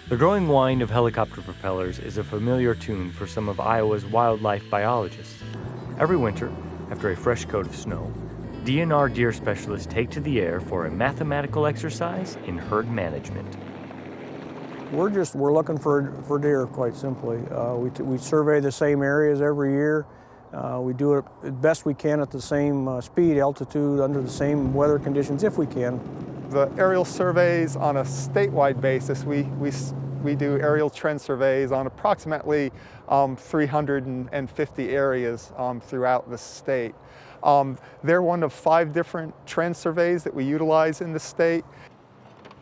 The growing whine of helicopter propellers is a familiar tune for some of Iowa's wildlife biologists. Every winter, after a fresh coat of snow, DNR deer specialists take to the air for a mathematical exercise in herd management. We're looking for deer, quite simply. We survey the same areas every year. We do it as best we can at the same speed, altitude, under the same weather conditions, if we can. The aerial surveys on a statewide basis, we do aerial trend surveys on approximately 350 areas throughout the state. They're one of 5 different trend surveys that we utilize in the state.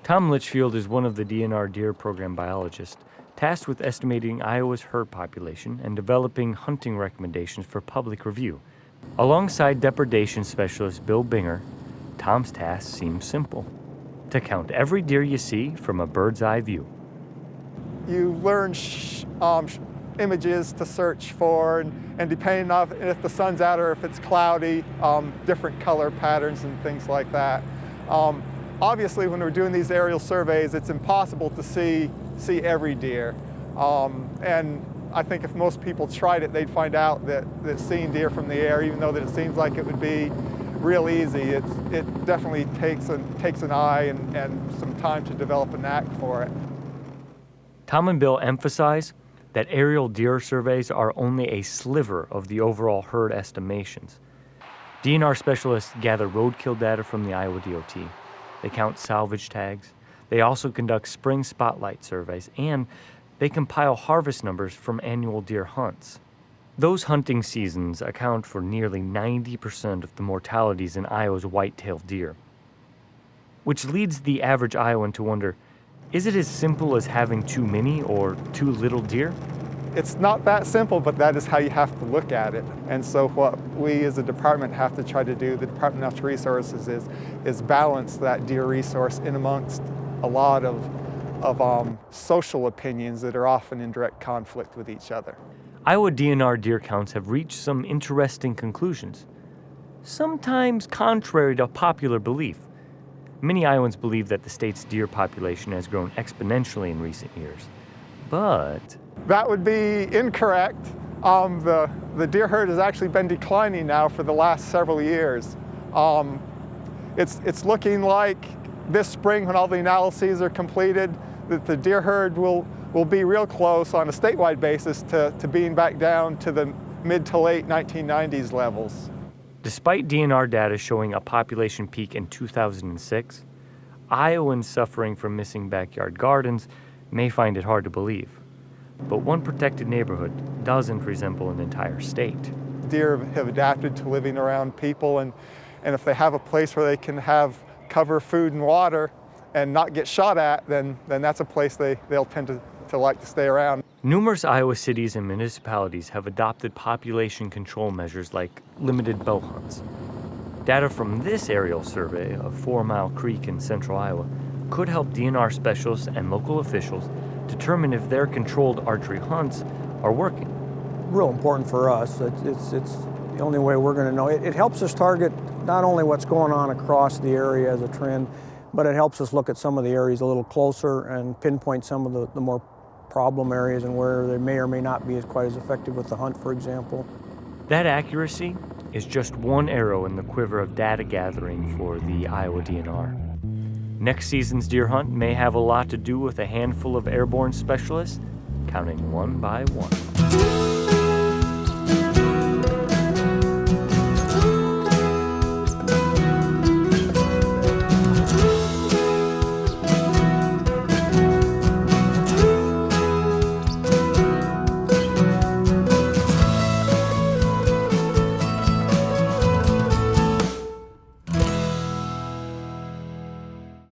Tom Litchfield is one of the DNR deer program biologists tasked with estimating Iowa's herd population and developing hunting recommendations for public review. Alongside depredation specialist Bill Binger, Tom's task seems simple: to count every deer you see from a bird's eye view. You learn images to search for, and depending on if the sun's out or if it's cloudy, different color patterns and things like that. Obviously, when we're doing these aerial surveys, it's impossible to see every deer. And I think if most people tried it, they'd find out that seeing deer from the air, even though that it seems like it would be real easy, it definitely takes an eye and some time to develop a knack for it. Tom and Bill emphasize that aerial deer surveys are only a sliver of the overall herd estimations. DNR specialists gather roadkill data from the Iowa DOT. They count salvage tags. They also conduct spring spotlight surveys, and they compile harvest numbers from annual deer hunts. Those hunting seasons account for nearly 90% of the mortalities in Iowa's white-tailed deer. Which leads the average Iowan to wonder, is it as simple as having too many or too little deer? It's not that simple, but that is how you have to look at it. And so what we as a department have to try to do, the Department of Natural Resources, is balance that deer resource in amongst a lot of social opinions that are often in direct conflict with each other. Iowa DNR deer counts have reached some interesting conclusions, sometimes contrary to popular belief. Many Iowans believe that the state's deer population has grown exponentially in recent years, but that would be incorrect. The deer herd has actually been declining now for the last several years. It's looking like this spring, when all the analyses are completed, that the deer herd will be real close on a statewide basis to being back down to the mid to late 1990s levels. Despite DNR data showing a population peak in 2006, Iowans suffering from missing backyard gardens may find it hard to believe. But one protected neighborhood doesn't resemble an entire state. Deer have adapted to living around people, and if they have a place where they can have cover, food, and water and not get shot at, then that's a place they'll tend to like to stay around. Numerous Iowa cities and municipalities have adopted population control measures like limited bow hunts. Data from this aerial survey of 4 Mile Creek in central Iowa could help DNR specialists and local officials determine if their controlled archery hunts are working. Real important for us. It's the only way we're going to know. It helps us target not only what's going on across the area as a trend, but it helps us look at some of the areas a little closer and pinpoint some of the more problem areas and where they may or may not be quite as effective with the hunt, for example. That accuracy is just one arrow in the quiver of data gathering for the Iowa DNR. Next season's deer hunt may have a lot to do with a handful of airborne specialists counting one by one.